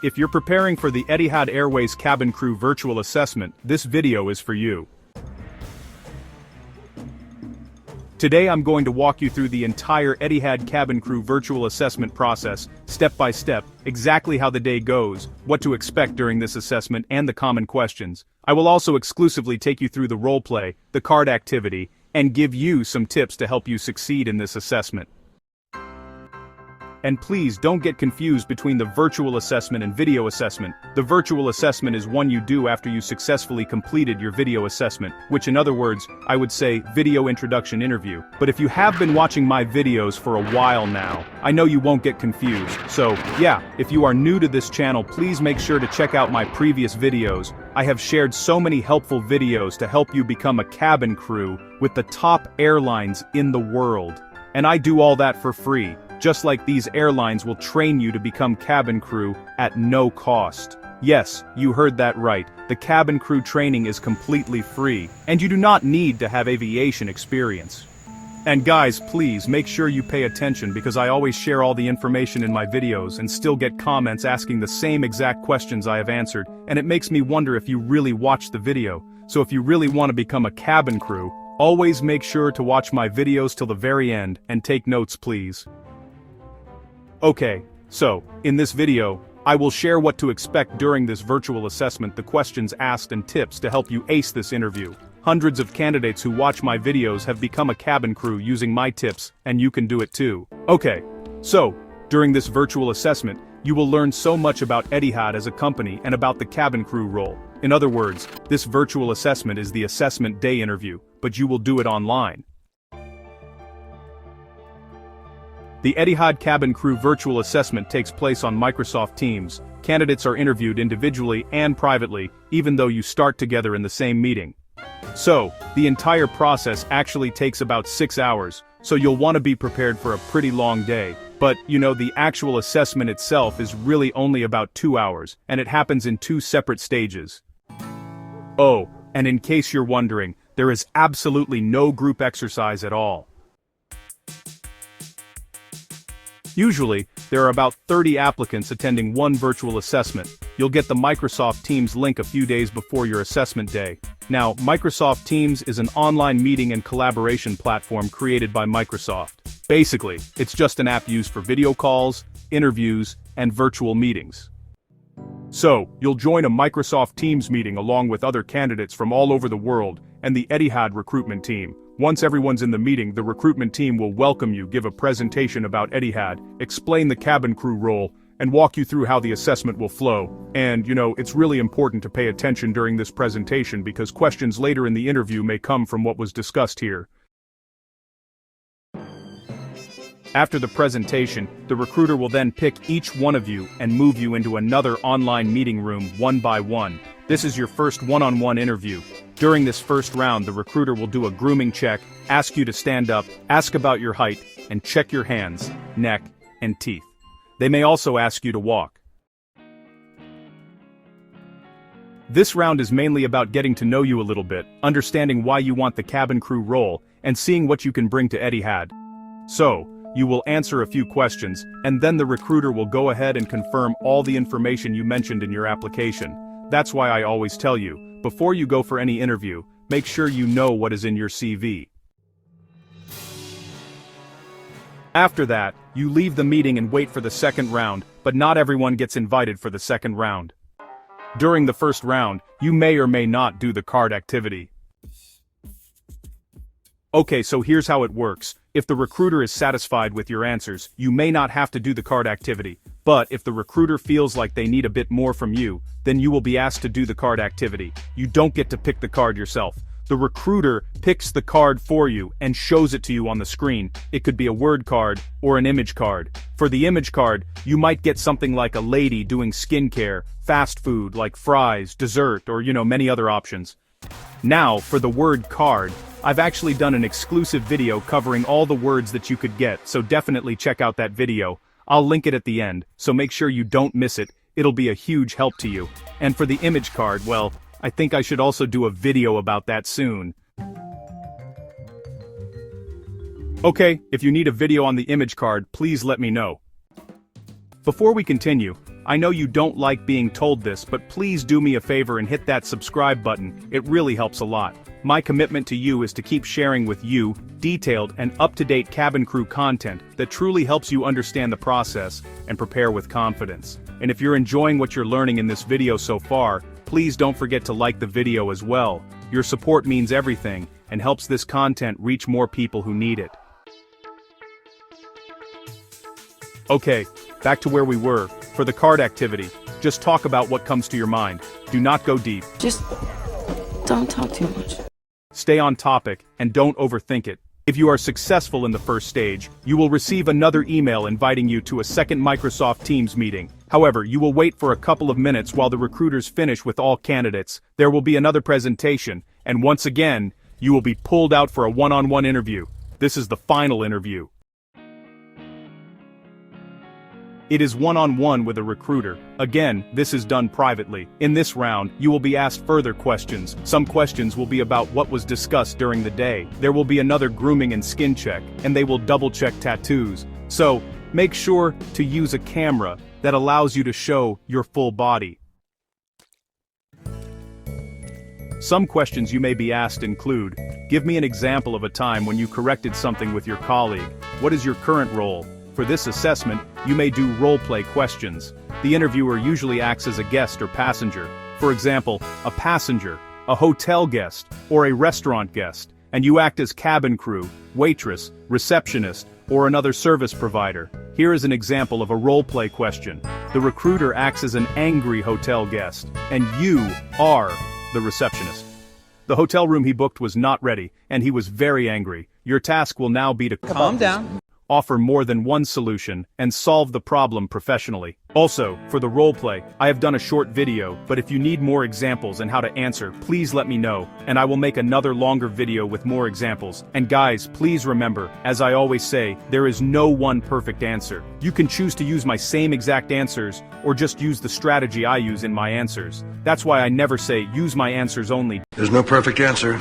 if you're preparing for the Etihad Airways cabin crew virtual assessment, this video is for you. Today I'm going to walk you through the entire Etihad cabin crew virtual assessment process, step by step, exactly how the day goes, what to expect during this assessment, and the common questions. I will also exclusively take you through the role play, the card activity, and give you some tips to help you succeed in this assessment. And please don't get confused between the virtual assessment and video assessment. The virtual assessment is one you do after you successfully completed your video assessment, which in other words, I would say video introduction interview. But if you have been watching my videos for a while now, I know you won't get confused. So, yeah, if you are new to this channel, please make sure to check out my previous videos. I have shared so many helpful videos to help you become a cabin crew with the top airlines in the world. And I do all that for free. Just like these airlines will train you to become cabin crew at no cost. Yes, you heard that right. The cabin crew training is completely free, and you do not need to have aviation experience. And guys, please make sure you pay attention because I always share all the information in my videos and still get comments asking the same exact questions I have answered, and it makes me wonder if you really watched the video. So if you really want to become a cabin crew, always make sure to watch my videos till the very end and take notes, please. Okay, so, in this video, I will share what to expect during this virtual assessment, the questions asked and tips to help you ace this interview. Hundreds of candidates who watch my videos have become a cabin crew using my tips, and you can do it too. Okay, so, during this virtual assessment, you will learn so much about Etihad as a company and about the cabin crew role. In other words, this virtual assessment is the assessment day interview, but you will do it online. The Etihad Cabin Crew Virtual Assessment takes place on Microsoft Teams. Candidates are interviewed individually and privately, even though you start together in the same meeting. So, the entire process actually takes about 6 hours, so you'll want to be prepared for a pretty long day. But, the actual assessment itself is really only about 2 hours, and it happens in 2 separate stages. Oh, and in case you're wondering, there is absolutely no group exercise at all. Usually, there are about 30 applicants attending one virtual assessment. You'll get the Microsoft Teams link a few days before your assessment day. Now, Microsoft Teams is an online meeting and collaboration platform created by Microsoft. Basically, it's just an app used for video calls, interviews, and virtual meetings. So, you'll join a Microsoft Teams meeting along with other candidates from all over the world and the Etihad recruitment team. Once everyone's in the meeting, the recruitment team will welcome you, give a presentation about Etihad, explain the cabin crew role, and walk you through how the assessment will flow. And, it's really important to pay attention during this presentation because questions later in the interview may come from what was discussed here. After the presentation, the recruiter will then pick each one of you and move you into another online meeting room one by one. This is your first one-on-one interview. During this first round, the recruiter will do a grooming check, ask you to stand up, ask about your height, and check your hands, neck, and teeth. They may also ask you to walk. This round is mainly about getting to know you a little bit, understanding why you want the cabin crew role, and seeing what you can bring to Etihad. So, you will answer a few questions, and then the recruiter will go ahead and confirm all the information you mentioned in your application. That's why I always tell you, before you go for any interview, make sure you know what is in your CV. After that, you leave the meeting and wait for the second round, but not everyone gets invited for the second round. During the first round, you may or may not do the card activity. Okay, so here's how it works. If the recruiter is satisfied with your answers, you may not have to do the card activity. But if the recruiter feels like they need a bit more from you, then you will be asked to do the card activity. You don't get to pick the card yourself. The recruiter picks the card for you and shows it to you on the screen. It could be a word card or an image card. For the image card, you might get something like a lady doing skincare, fast food like fries, dessert, or many other options. Now, for the word card, I've actually done an exclusive video covering all the words that you could get, so definitely check out that video. I'll link it at the end, so make sure you don't miss it. It'll be a huge help to you. And for the image card, well, I think I should also do a video about that soon. Okay, if you need a video on the image card, please let me know. Before we continue, I know you don't like being told this, but please do me a favor and hit that subscribe button, it really helps a lot. My commitment to you is to keep sharing with you detailed and up-to-date cabin crew content that truly helps you understand the process and prepare with confidence. And if you're enjoying what you're learning in this video so far, please don't forget to like the video as well. Your support means everything and helps this content reach more people who need it. Okay, back to where we were. For the card activity, just talk about what comes to your mind. Do not go deep. Just don't talk too much. Stay on topic and don't overthink it. If you are successful in the first stage, you will receive another email inviting you to a second Microsoft Teams meeting. However, you will wait for a couple of minutes while the recruiters finish with all candidates. There will be another presentation, and once again, you will be pulled out for a one-on-one interview. This is the final interview. It is one-on-one with a recruiter. Again, this is done privately. In this round, you will be asked further questions. Some questions will be about what was discussed during the day. There will be another grooming and skin check, and they will double-check tattoos. So, make sure to use a camera that allows you to show your full body. Some questions you may be asked include, give me an example of a time when you corrected something with your colleague. What is your current role? For this assessment, you may do role-play questions. The interviewer usually acts as a guest or passenger. For example, a passenger, a hotel guest, or a restaurant guest, and you act as cabin crew, waitress, receptionist, or another service provider. Here is an example of a role-play question. The recruiter acts as an angry hotel guest, and you are the receptionist. The hotel room he booked was not ready, and he was very angry. Your task will now be to calm down, offer more than one solution, and solve the problem professionally. Also, for the roleplay, I have done a short video, but if you need more examples and how to answer, please let me know, and I will make another longer video with more examples. And guys, please remember, as I always say, there is no one perfect answer. You can choose to use my same exact answers, or just use the strategy I use in my answers. That's why I never say, use my answers only. There's no perfect answer.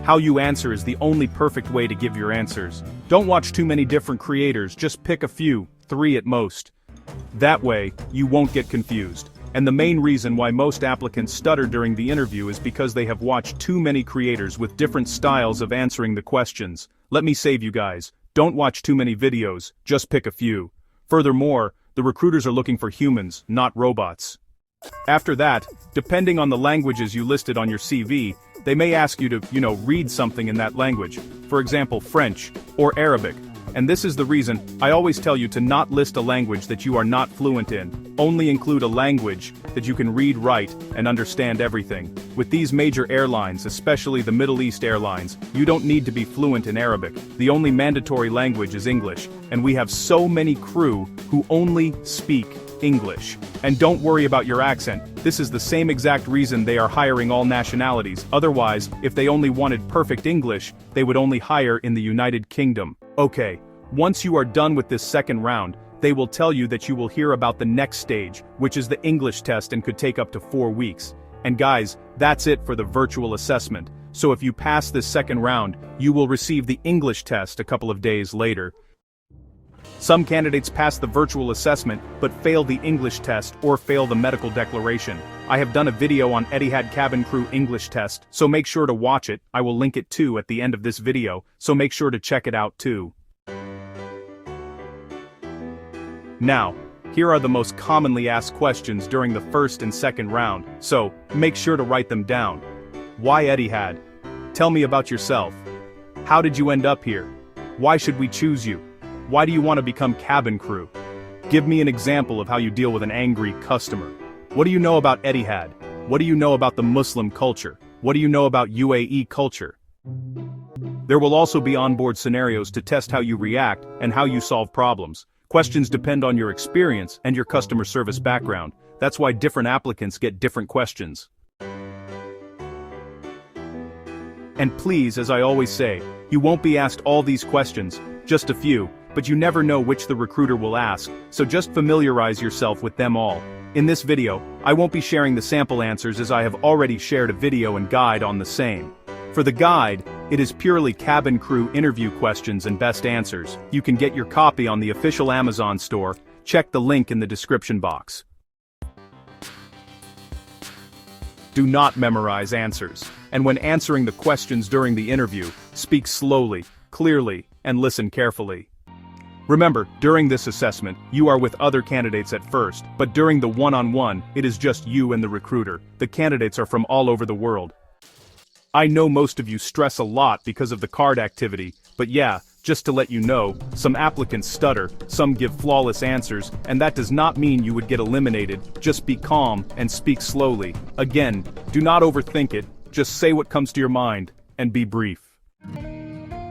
How you answer is the only perfect way to give your answers. Don't watch too many different creators, just pick a few, 3 at most. That way, you won't get confused. And the main reason why most applicants stutter during the interview is because they have watched too many creators with different styles of answering the questions. Let me save you guys. Don't watch too many videos, just pick a few. Furthermore, the recruiters are looking for humans, not robots. After that, depending on the languages you listed on your CV, they may ask you to, read something in that language. For example, French or Arabic. And this is the reason I always tell you to not list a language that you are not fluent in. Only include a language that you can read, write, and understand everything. With these major airlines, especially the Middle East airlines, you don't need to be fluent in Arabic. The only mandatory language is English, and we have so many crew who only speak English. And don't worry about your accent, this is the same exact reason they are hiring all nationalities. Otherwise, if they only wanted perfect English, they would only hire in the United Kingdom. Okay, once you are done with this second round, they will tell you that you will hear about the next stage, which is the English test and could take up to 4 weeks. And guys, that's it for the virtual assessment. So if you pass this second round, you will receive the English test a couple of days later. Some candidates pass the virtual assessment, but fail the English test or fail the medical declaration. I have done a video on Etihad cabin crew English test, so make sure to watch it. I will link it too at the end of this video, so make sure to check it out too. Now, here are the most commonly asked questions during the first and second round, so make sure to write them down. Why Etihad? Tell me about yourself. How did you end up here? Why should we choose you? Why do you want to become cabin crew? Give me an example of how you deal with an angry customer. What do you know about Etihad? What do you know about the Muslim culture? What do you know about UAE culture? There will also be onboard scenarios to test how you react and how you solve problems. Questions depend on your experience and your customer service background. That's why different applicants get different questions. And please, as I always say, you won't be asked all these questions, just a few, but you never know which the recruiter will ask, so just familiarize yourself with them all. In this video, I won't be sharing the sample answers as I have already shared a video and guide on the same. For the guide, it is purely cabin crew interview questions and best answers. You can get your copy on the official Amazon store, check the link in the description box. Do not memorize answers. And when answering the questions during the interview, speak slowly, clearly, and listen carefully. Remember, during this assessment, you are with other candidates at first, but during the one-on-one, it is just you and the recruiter. The candidates are from all over the world. I know most of you stress a lot because of the card activity, but yeah, just to let you know, some applicants stutter, some give flawless answers, and that does not mean you would get eliminated. Just be calm and speak slowly. Again, do not overthink it, just say what comes to your mind, and be brief.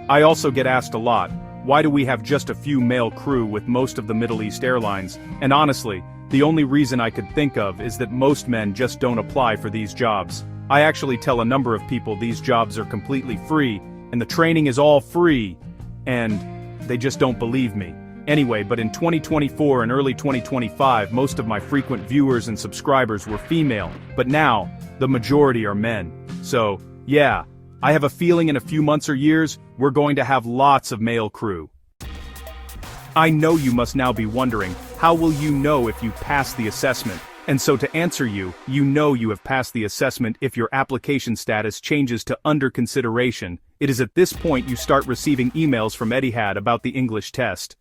I also get asked a lot, why do we have just a few male crew with most of the Middle East airlines? And honestly, the only reason I could think of is that most men just don't apply for these jobs. I actually tell a number of people these jobs are completely free, and the training is all free, and they just don't believe me. Anyway, but in 2024 and early 2025, most of my frequent viewers and subscribers were female, but now, the majority are men. So, yeah, I have a feeling in a few months or years, we're going to have lots of male crew. I know you must now be wondering, how will you know if you pass the assessment? And so to answer you, you know you have passed the assessment if your application status changes to under consideration. It is at this point you start receiving emails from Etihad about the English test.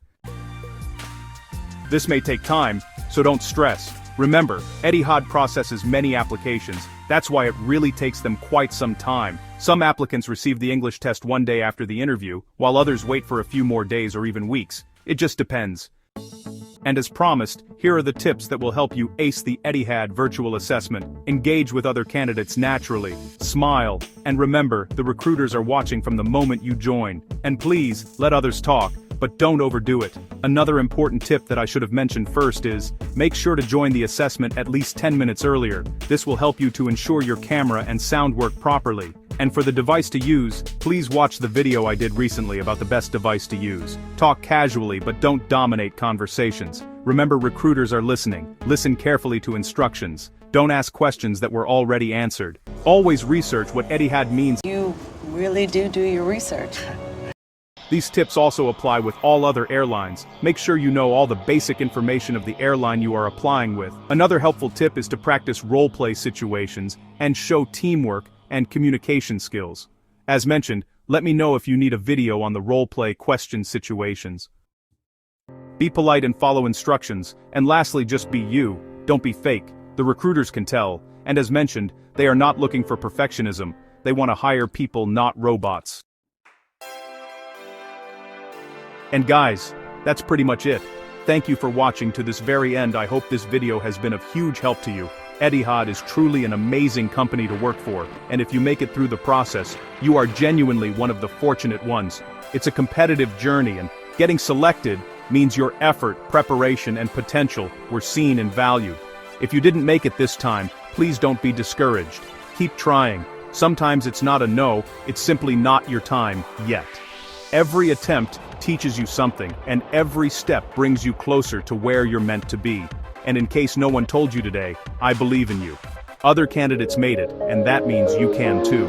This may take time, so don't stress. Remember, Etihad processes many applications, that's why it really takes them quite some time. Some applicants receive the English test one day after the interview, while others wait for a few more days or even weeks. It just depends. And as promised, here are the tips that will help you ace the Etihad virtual assessment. Engage with other candidates naturally, smile, and remember, the recruiters are watching from the moment you join. And please, let others talk, but don't overdo it. Another important tip that I should have mentioned first is, make sure to join the assessment at least 10 minutes earlier. This will help you to ensure your camera and sound work properly. And for the device to use, please watch the video I did recently about the best device to use. Talk casually but don't dominate conversations. Remember, recruiters are listening. Listen carefully to instructions. Don't ask questions that were already answered. Always research what Etihad means. You really do your research. These tips also apply with all other airlines. Make sure you know all the basic information of the airline you are applying with. Another helpful tip is to practice role-play situations and show teamwork and communication skills. As mentioned, let me know if you need a video on the role-play question situations. Be polite and follow instructions, and lastly, just be you. Don't be fake. The recruiters can tell, and as mentioned, they are not looking for perfectionism. They want to hire people, not robots. And guys, that's pretty much it. Thank you for watching to this very end. I hope this video has been of huge help to you. Etihad is truly an amazing company to work for, and if you make it through the process, you are genuinely one of the fortunate ones. It's a competitive journey, and getting selected means your effort, preparation, and potential were seen and valued. If you didn't make it this time, please don't be discouraged. Keep trying. Sometimes it's not a no, it's simply not your time yet. Every attempt teaches you something, and every step brings you closer to where you're meant to be. And in case no one told you today, I believe in you. Other candidates made it, and that means you can too.